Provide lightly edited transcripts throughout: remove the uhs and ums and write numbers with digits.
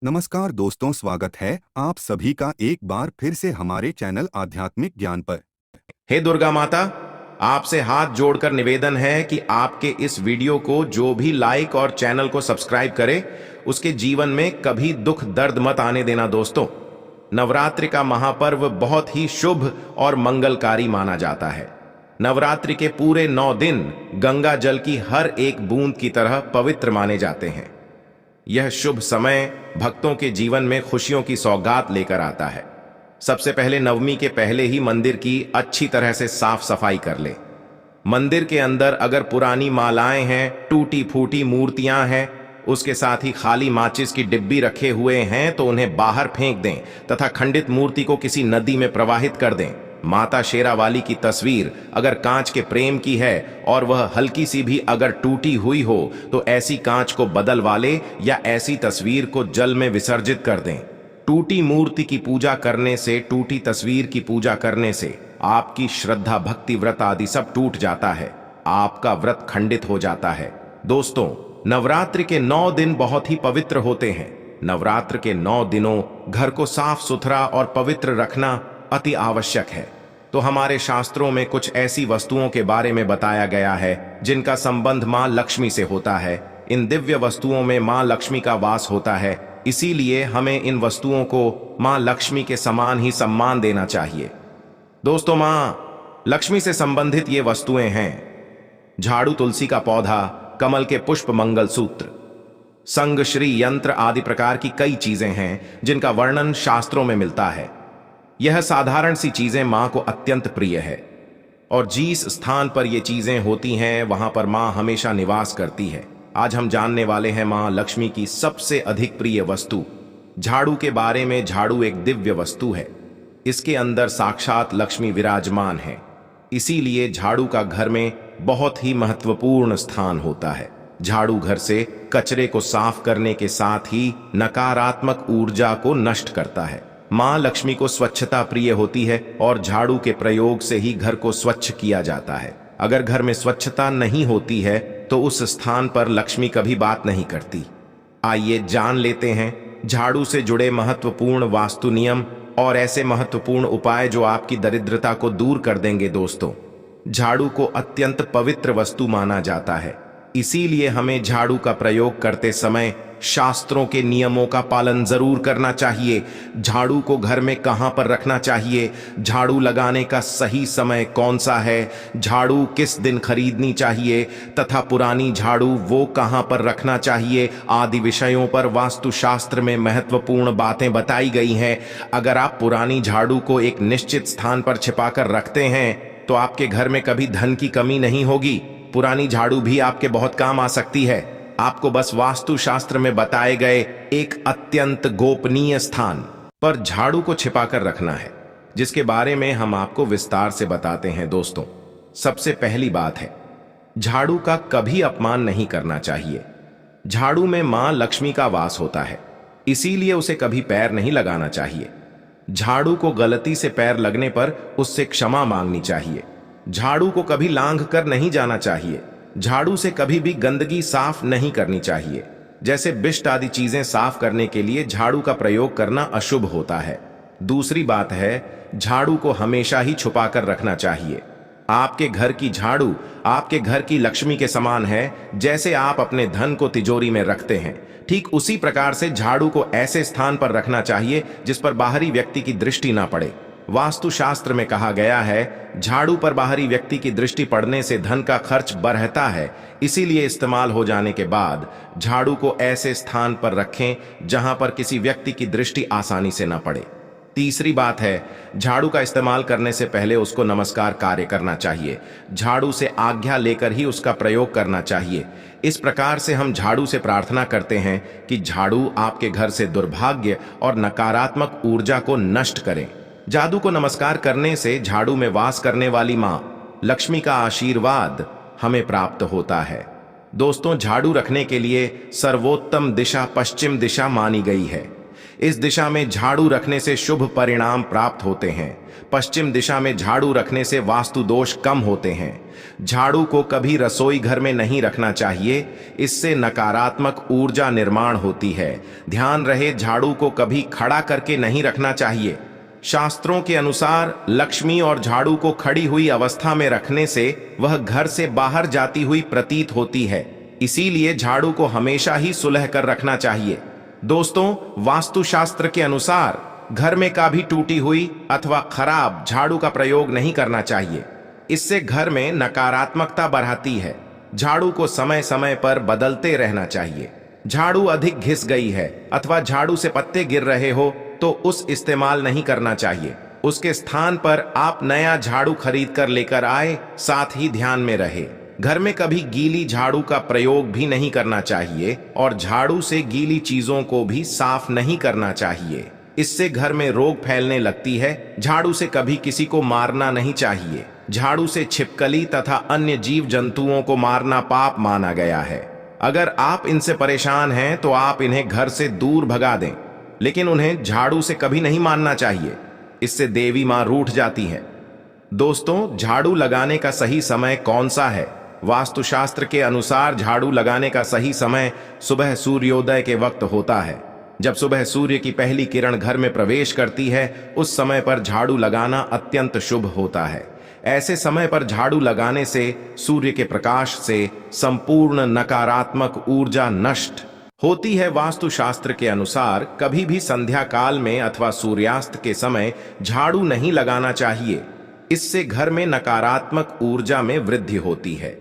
नमस्कार दोस्तों, स्वागत है आप सभी का एक बार फिर से हमारे चैनल आध्यात्मिक ज्ञान पर। हे दुर्गा माता, आपसे हाथ जोड़कर निवेदन है कि आपके इस वीडियो को जो भी लाइक और चैनल को सब्सक्राइब करे उसके जीवन में कभी दुख दर्द मत आने देना। दोस्तों, नवरात्रि का महापर्व बहुत ही शुभ और मंगलकारी माना जाता है। नवरात्रि के पूरे 9 दिन गंगा जल की हर एक बूंद की तरह पवित्र माने जाते हैं। यह शुभ समय भक्तों के जीवन में खुशियों की सौगात लेकर आता है। सबसे पहले नवमी के पहले ही मंदिर की अच्छी तरह से साफ सफाई कर ले। मंदिर के अंदर अगर पुरानी मालाएं हैं, टूटी फूटी मूर्तियां हैं, उसके साथ ही खाली माचिस की डिब्बी रखे हुए हैं तो उन्हें बाहर फेंक दें तथा खंडित मूर्ति को किसी नदी में प्रवाहित कर दें। माता शेरावाली की तस्वीर अगर कांच के प्रेम की है और वह हल्की सी भी अगर टूटी हुई हो तो ऐसी कांच को बदलवा ले या ऐसी तस्वीर को जल में विसर्जित कर दें। टूटी मूर्ति की पूजा करने से, टूटी तस्वीर की पूजा करने से आपकी श्रद्धा, भक्ति, व्रत आदि सब टूट जाता है, आपका व्रत खंडित हो जाता है। दोस्तों, नवरात्रि के 9 दिन बहुत ही पवित्र होते हैं। नवरात्र के 9 दिनों घर को साफ सुथरा और पवित्र रखना अति आवश्यक है। तो हमारे शास्त्रों में कुछ ऐसी वस्तुओं के बारे में बताया गया है जिनका संबंध मां लक्ष्मी से होता है। इन दिव्य वस्तुओं में मां लक्ष्मी का वास होता है, इसीलिए हमें इन वस्तुओं को मां लक्ष्मी के समान ही सम्मान देना चाहिए। दोस्तों, मां लक्ष्मी से संबंधित ये वस्तुएं हैं: झाड़ू, तुलसी का पौधा, कमल के पुष्प, मंगलसूत्र, संग, श्री यंत्र आदि प्रकार की कई चीजें हैं जिनका वर्णन शास्त्रों में मिलता है। यह साधारण सी चीजें मां को अत्यंत प्रिय है और जिस स्थान पर ये चीजें होती हैं वहां पर मां हमेशा निवास करती है। आज हम जानने वाले हैं मां लक्ष्मी की सबसे अधिक प्रिय वस्तु झाड़ू के बारे में। झाड़ू एक दिव्य वस्तु है, इसके अंदर साक्षात लक्ष्मी विराजमान है, इसीलिए झाड़ू का घर में बहुत ही महत्वपूर्ण स्थान होता है। झाड़ू घर से कचरे को साफ करने के साथ ही नकारात्मक ऊर्जा को नष्ट करता है। मां लक्ष्मी को स्वच्छता प्रिय होती है और झाड़ू के प्रयोग से ही घर को स्वच्छ किया जाता है। अगर घर में स्वच्छता नहीं होती है तो उस स्थान पर लक्ष्मी कभी बात नहीं करती। आइए जान लेते हैं झाड़ू से जुड़े महत्वपूर्ण वास्तु नियम और ऐसे महत्वपूर्ण उपाय जो आपकी दरिद्रता को दूर कर देंगे। दोस्तों, झाड़ू को अत्यंत पवित्र वस्तु माना जाता है, इसीलिए हमें झाड़ू का प्रयोग करते समय शास्त्रों के नियमों का पालन जरूर करना चाहिए। झाड़ू को घर में कहां पर रखना चाहिए, झाड़ू लगाने का सही समय कौन सा है, झाड़ू किस दिन खरीदनी चाहिए तथा पुरानी झाड़ू वो कहां पर रखना चाहिए आदि विषयों पर वास्तुशास्त्र में महत्वपूर्ण बातें बताई गई हैं। अगर आप पुरानी झाड़ू को एक निश्चित स्थान पर छिपाकर रखते हैं तो आपके घर में कभी धन की कमी नहीं होगी। पुरानी झाड़ू भी आपके बहुत काम आ सकती है। आपको बस वास्तुशास्त्र में बताए गए एक अत्यंत गोपनीय स्थान पर झाड़ू को छिपाकर रखना है, जिसके बारे में हम आपको विस्तार से बताते हैं। दोस्तों, सबसे पहली बात है, झाड़ू का कभी अपमान नहीं करना चाहिए। झाड़ू में मां लक्ष्मी का वास होता है, इसीलिए उसे कभी पैर नहीं लगाना चाहिए। झाड़ू को गलती से पैर लगने पर उससे क्षमा मांगनी चाहिए। झाड़ू को कभी लांघ कर नहीं जाना चाहिए। झाड़ू से कभी भी गंदगी साफ नहीं करनी चाहिए, जैसे बिष्ट आदि चीजें साफ करने के लिए झाड़ू का प्रयोग करना अशुभ होता है। दूसरी बात है, झाड़ू को हमेशा ही छुपाकर रखना चाहिए। आपके घर की झाड़ू आपके घर की लक्ष्मी के समान है। जैसे आप अपने धन को तिजोरी में रखते हैं, ठीक उसी प्रकार से झाड़ू को ऐसे स्थान पर रखना चाहिए जिस पर बाहरी व्यक्ति की दृष्टि ना पड़े। वास्तुशास्त्र में कहा गया है, झाड़ू पर बाहरी व्यक्ति की दृष्टि पड़ने से धन का खर्च बढ़ता है, इसीलिए इस्तेमाल हो जाने के बाद झाड़ू को ऐसे स्थान पर रखें जहां पर किसी व्यक्ति की दृष्टि आसानी से न पड़े। तीसरी बात है, झाड़ू का इस्तेमाल करने से पहले उसको नमस्कार कार्य करना चाहिए। झाड़ू से आज्ञा लेकर ही उसका प्रयोग करना चाहिए। इस प्रकार से हम झाड़ू से प्रार्थना करते हैं कि झाड़ू आपके घर से दुर्भाग्य और नकारात्मक ऊर्जा को नष्ट करें। जादू को नमस्कार करने से झाड़ू में वास करने वाली मां लक्ष्मी का आशीर्वाद हमें प्राप्त होता है। दोस्तों, झाड़ू रखने के लिए सर्वोत्तम दिशा पश्चिम दिशा मानी गई है। इस दिशा में झाड़ू रखने से शुभ परिणाम प्राप्त होते हैं। पश्चिम दिशा में झाड़ू रखने से वास्तु दोष कम होते हैं। झाड़ू को कभी रसोई घर में नहीं रखना चाहिए, इससे नकारात्मक ऊर्जा निर्माण होती है। ध्यान रहे, झाड़ू को कभी खड़ा करके नहीं रखना चाहिए। शास्त्रों के अनुसार लक्ष्मी और झाड़ू को खड़ी हुई अवस्था में रखने से वह घर से बाहर जाती हुई प्रतीत होती है, इसीलिए झाड़ू को हमेशा ही सुलह कर रखना चाहिए। दोस्तों, वास्तुशास्त्र के अनुसार घर में कभी टूटी हुई अथवा खराब झाड़ू का प्रयोग नहीं करना चाहिए, इससे घर में नकारात्मकता बढ़ती है। झाड़ू को समय समय पर बदलते रहना चाहिए। झाड़ू अधिक घिस गई है अथवा झाड़ू से पत्ते गिर रहे हो तो उस इस्तेमाल नहीं करना चाहिए। उसके स्थान पर आप नया झाड़ू खरीद कर लेकर आए। साथ ही ध्यान में रहे, घर में कभी गीली झाड़ू का प्रयोग भी नहीं करना चाहिए और झाड़ू से गीली चीजों को भी साफ नहीं करना चाहिए, इससे घर में रोग फैलने लगती है। झाड़ू से कभी किसी को मारना नहीं चाहिए। झाड़ू से छिपकली तथा अन्य जीव जंतुओं को मारना पाप माना गया है। अगर आप इनसे परेशान हैं तो आप इन्हें घर से दूर भगा दें, लेकिन उन्हें झाड़ू से कभी नहीं मारना चाहिए, इससे देवी मां रूठ जाती है। दोस्तों, झाड़ू लगाने का सही समय कौन सा है? वास्तुशास्त्र के अनुसार झाड़ू लगाने का सही समय सुबह सूर्योदय के वक्त होता है। जब सुबह सूर्य की पहली किरण घर में प्रवेश करती है, उस समय पर झाड़ू लगाना अत्यंत शुभ होता है। ऐसे समय पर झाड़ू लगाने से सूर्य के प्रकाश से संपूर्ण नकारात्मक ऊर्जा नष्ट होती है। वास्तुशास्त्र के अनुसार कभी भी संध्या काल में अथवा सूर्यास्त के समय झाड़ू नहीं लगाना चाहिए, इससे घर में नकारात्मक ऊर्जा में वृद्धि होती है।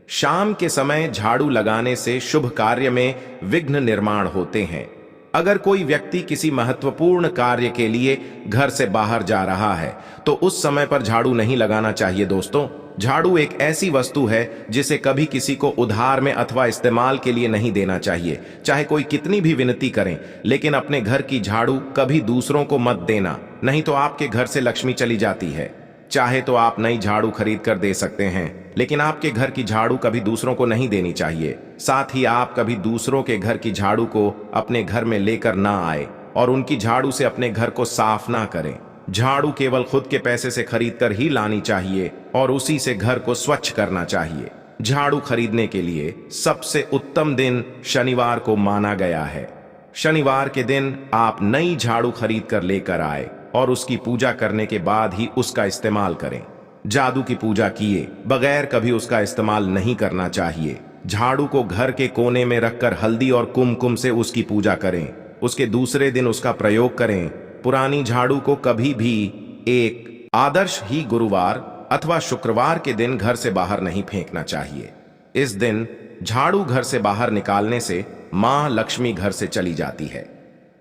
शाम के समय झाड़ू लगाने से शुभ कार्य में विघ्न निर्माण होते हैं। अगर कोई व्यक्ति किसी महत्वपूर्ण कार्य के लिए घर से बाहर जा रहा है तो उस समय पर झाड़ू नहीं लगाना चाहिए। दोस्तों, झाड़ू एक ऐसी वस्तु है जिसे कभी किसी को उधार में अथवा इस्तेमाल के लिए नहीं देना चाहिए, चाहे कोई कितनी भी विनती करें। लेकिन अपने घर की झाड़ू कभी दूसरों को मत देना, नहीं तो आपके घर से लक्ष्मी चली जाती है। चाहे तो आप नई झाड़ू खरीद कर दे सकते हैं, लेकिन आपके घर की झाड़ू कभी दूसरों को नहीं देनी चाहिए। साथ ही आप कभी दूसरों के घर की झाड़ू को अपने घर में लेकर ना आए और उनकी झाड़ू से अपने घर को साफ ना करें। झाड़ू केवल खुद के पैसे से खरीद कर ही लानी चाहिए और उसी से घर को स्वच्छ करना चाहिए। झाड़ू खरीदने के लिए सबसे उत्तम दिन शनिवार को माना गया है। शनिवार के दिन आप नई झाड़ू खरीद कर लेकर आए और उसकी पूजा करने के बाद ही उसका इस्तेमाल करें। जादू की पूजा किए बगैर कभी उसका इस्तेमाल नहीं करना चाहिए। झाड़ू को घर के कोने में रखकर हल्दी और कुमकुम से उसकी पूजा करें। उसके दूसरे दिन उसका प्रयोग करें। पुरानी झाड़ू को कभी भी एक आदर्श ही गुरुवार अथवा शुक्रवार के दिन घर से बाहर नहीं फेंकना चाहिए। इस दिन झाड़ू घर से बाहर निकालने से मां लक्ष्मी घर से चली जाती है।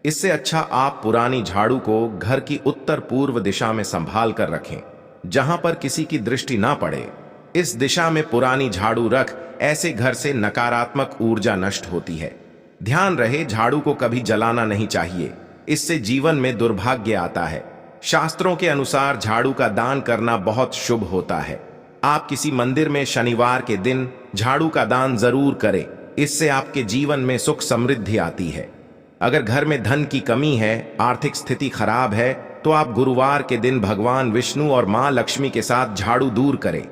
इससे अच्छा आप पुरानी झाड़ू को घर की उत्तर पूर्व दिशा में संभाल कर रखें, जहां पर किसी की दृष्टि ना पड़े। इस दिशा में पुरानी झाड़ू रख ऐसे घर से नकारात्मक ऊर्जा नष्ट होती है। ध्यान रहे, झाड़ू को कभी जलाना नहीं चाहिए, इससे जीवन में दुर्भाग्य आता है। शास्त्रों के अनुसार झाड़ू का दान करना बहुत शुभ होता है। आप किसी मंदिर में शनिवार के दिन झाड़ू का दान जरूर करें, इससे आपके जीवन में सुख समृद्धि आती है। अगर घर में धन की कमी है, आर्थिक स्थिति खराब है, तो आप गुरुवार के दिन भगवान विष्णु और मां लक्ष्मी के साथ झाड़ू दूर करें।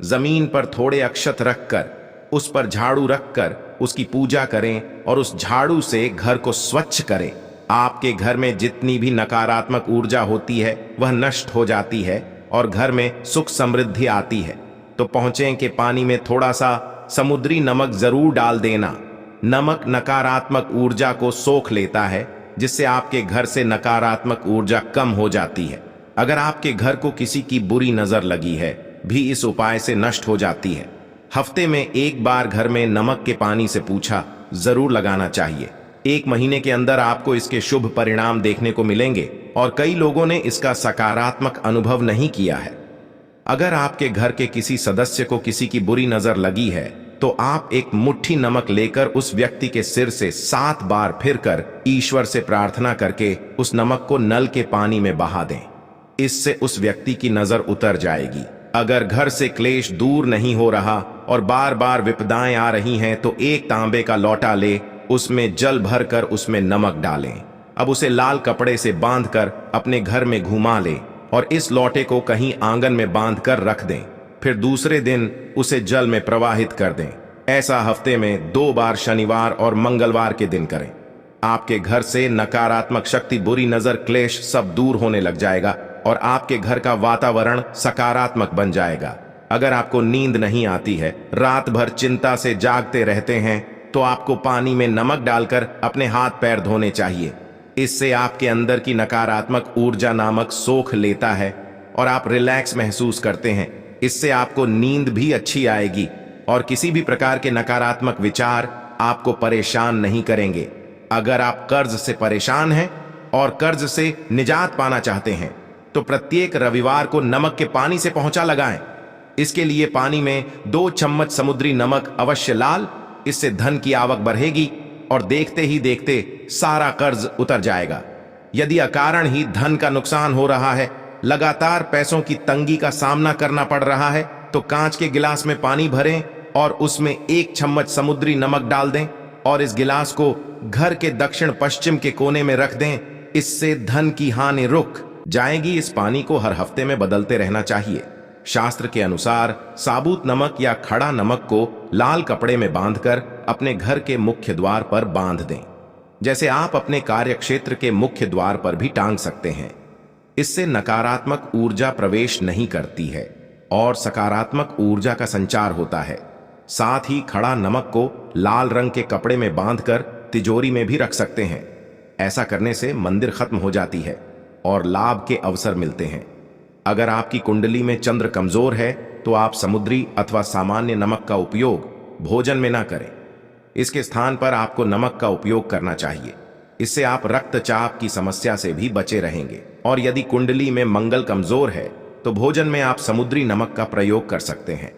जमीन पर थोड़े अक्षत रखकर उस पर झाड़ू रखकर उसकी पूजा करें और उस झाड़ू से घर को स्वच्छ करें। आपके घर में जितनी भी नकारात्मक ऊर्जा होती है वह नष्ट हो जाती है और घर में सुख समृद्धि आती है। तो पहुंचें कि पानी में थोड़ा सा समुद्री नमक जरूर डाल देना। नमक नकारात्मक ऊर्जा को सोख लेता है, जिससे आपके घर से नकारात्मक ऊर्जा कम हो जाती है। अगर आपके घर को किसी की बुरी नजर लगी है भी इस उपाय से नष्ट हो जाती है। हफ्ते में एक बार घर में नमक के पानी से पूछा जरूर लगाना चाहिए। 1 महीने के अंदर आपको इसके शुभ परिणाम देखने को मिलेंगे और कई लोगों ने इसका सकारात्मक अनुभव नहीं किया है। अगर आपके घर के किसी सदस्य को किसी की बुरी नजर लगी है तो आप एक मुट्ठी नमक लेकर उस व्यक्ति के सिर से 7 बार फिरकर ईश्वर से प्रार्थना करके उस नमक को नल के पानी में बहा दें। इससे उस व्यक्ति की नजर उतर जाएगी। अगर घर से क्लेश दूर नहीं हो रहा और बार बार विपदाएं आ रही हैं तो एक तांबे का लोटा ले, उसमें जल भरकर उसमें नमक डालें। अब उसे लाल कपड़े से बांधकर अपने घर में घुमा ले और इस लोटे को कहीं आंगन में बांधकर रख दें। फिर दूसरे दिन उसे जल में प्रवाहित कर दें। ऐसा हफ्ते में 2 बार शनिवार और मंगलवार के दिन करें। आपके घर से नकारात्मक शक्ति, बुरी नजर, क्लेश सब दूर होने लग जाएगा और आपके घर का वातावरण सकारात्मक बन जाएगा। अगर आपको नींद नहीं आती है, रात भर चिंता से जागते रहते हैं, तो आपको पानी में नमक डालकर अपने हाथ पैर धोने चाहिए। इससे आपके अंदर की नकारात्मक ऊर्जा नामक सोख लेता है और आप रिलैक्स महसूस करते हैं। इससे आपको नींद भी अच्छी आएगी और किसी भी प्रकार के नकारात्मक विचार आपको परेशान नहीं करेंगे। अगर आप कर्ज से परेशान हैं और कर्ज से निजात पाना चाहते हैं, तो प्रत्येक रविवार को नमक के पानी से पोंछा लगाएं। इसके लिए पानी में 2 चम्मच समुद्री नमक अवश्य डाल। इससे धन की आवक बढ़ेगी और देखते ही देखते सारा कर्ज उतर जाएगा। यदि अकारण ही धन का नुकसान हो रहा है, लगातार पैसों की तंगी का सामना करना पड़ रहा है, तो कांच के गिलास में पानी भरें और उसमें 1 चम्मच समुद्री नमक डाल दें और इस गिलास को घर के दक्षिण पश्चिम के कोने में रख दें। इससे धन की हानि रुक जाएगी। इस पानी को हर हफ्ते में बदलते रहना चाहिए। शास्त्र के अनुसार साबुत नमक या खड़ा नमक को लाल कपड़े में बांधकर अपने घर के मुख्य द्वार पर बांध दें, जैसे आप अपने कार्य क्षेत्र के मुख्य द्वार पर भी टांग सकते हैं। इससे नकारात्मक ऊर्जा प्रवेश नहीं करती है और सकारात्मक ऊर्जा का संचार होता है। साथ ही खड़ा नमक को लाल रंग के कपड़े में बांधकर तिजोरी में भी रख सकते हैं। ऐसा करने से मंदिर खत्म हो जाती है और लाभ के अवसर मिलते हैं। अगर आपकी कुंडली में चंद्र कमजोर है, तो आप समुद्री अथवा सामान्य नमक का उपयोग भोजन में ना करें। इसके स्थान पर आपको नमक का उपयोग करना चाहिए। इससे आप रक्तचाप की समस्या से भी बचे रहेंगे। और यदि कुंडली में मंगल कमजोर है, तो भोजन में आप समुद्री नमक का प्रयोग कर सकते हैं।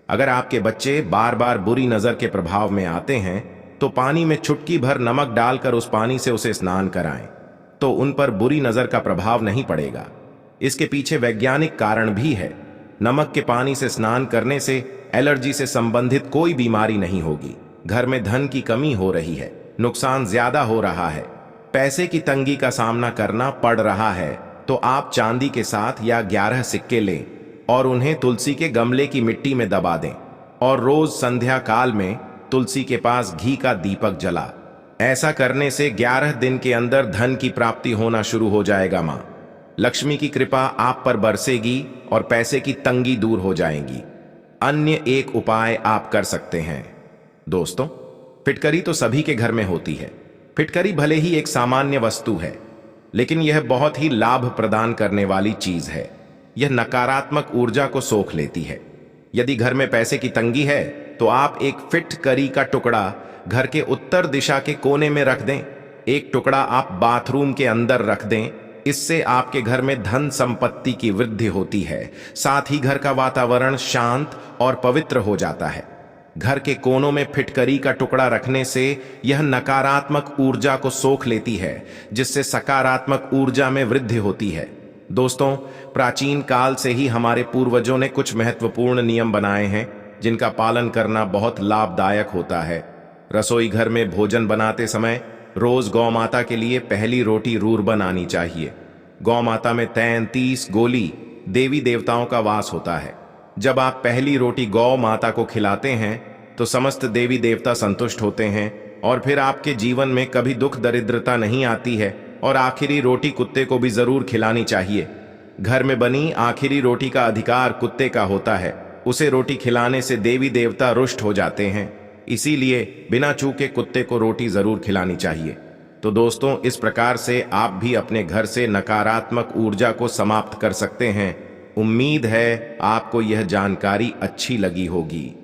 अगर आपके बच्चे बार बार बुरी नजर के प्रभाव में आते हैं, तो पानी में चुटकी भर नमक डालकर उस पानी से उसे स्नान कराएं, तो उन पर बुरी नजर का प्रभाव नहीं पड़ेगा। इसके पीछे वैज्ञानिक कारण भी है। नमक के पानी से स्नान करने से एलर्जी से संबंधित कोई बीमारी नहीं होगी। घर में धन की कमी हो रही है, नुकसान ज्यादा हो रहा है, पैसे की तंगी का सामना करना पड़ रहा है, तो आप चांदी के साथ या 11 सिक्के लें और उन्हें तुलसी के गमले की मिट्टी में दबा दें और रोज संध्या काल में तुलसी के पास घी का दीपक जला। ऐसा करने से 11 दिन के अंदर धन की प्राप्ति होना शुरू हो जाएगा। मां लक्ष्मी की कृपा आप पर बरसेगी और पैसे की तंगी दूर हो जाएगी। अन्य एक उपाय आप कर सकते हैं। दोस्तों, फिटकरी तो सभी के घर में होती है। फिटकरी भले ही एक सामान्य वस्तु है, लेकिन यह बहुत ही लाभ प्रदान करने वाली चीज है। यह नकारात्मक ऊर्जा को सोख लेती है। यदि घर में पैसे की तंगी है, तो आप एक फिटकरी का टुकड़ा घर के उत्तर दिशा के कोने में रख दें। एक टुकड़ा आप बाथरूम के अंदर रख दें। इससे आपके घर में धन संपत्ति की वृद्धि होती है। साथ ही घर का वातावरण शांत और पवित्र हो जाता है। घर के कोनों में फिटकरी का टुकड़ा रखने से यह नकारात्मक ऊर्जा को सोख लेती है, जिससे सकारात्मक ऊर्जा में वृद्धि होती है। दोस्तों, प्राचीन काल से ही हमारे पूर्वजों ने कुछ महत्वपूर्ण नियम बनाए हैं, जिनका पालन करना बहुत लाभदायक होता है। रसोई घर में भोजन बनाते समय रोज गौ माता के लिए पहली रोटी जरूर बनानी चाहिए। गौ माता में 33 गोली देवी देवताओं का वास होता है। जब आप पहली रोटी गौ माता को खिलाते हैं, तो समस्त देवी देवता संतुष्ट होते हैं और फिर आपके जीवन में कभी दुख दरिद्रता नहीं आती है। और आखिरी रोटी कुत्ते को भी जरूर खिलानी चाहिए। घर में बनी आखिरी रोटी का अधिकार कुत्ते का होता है। उसे रोटी खिलाने से देवी देवता रुष्ट हो जाते हैं। इसीलिए बिना चूके कुत्ते को रोटी जरूर खिलानी चाहिए। तो दोस्तों, इस प्रकार से आप भी अपने घर से नकारात्मक ऊर्जा को समाप्त कर सकते हैं। उम्मीद है आपको यह जानकारी अच्छी लगी होगी।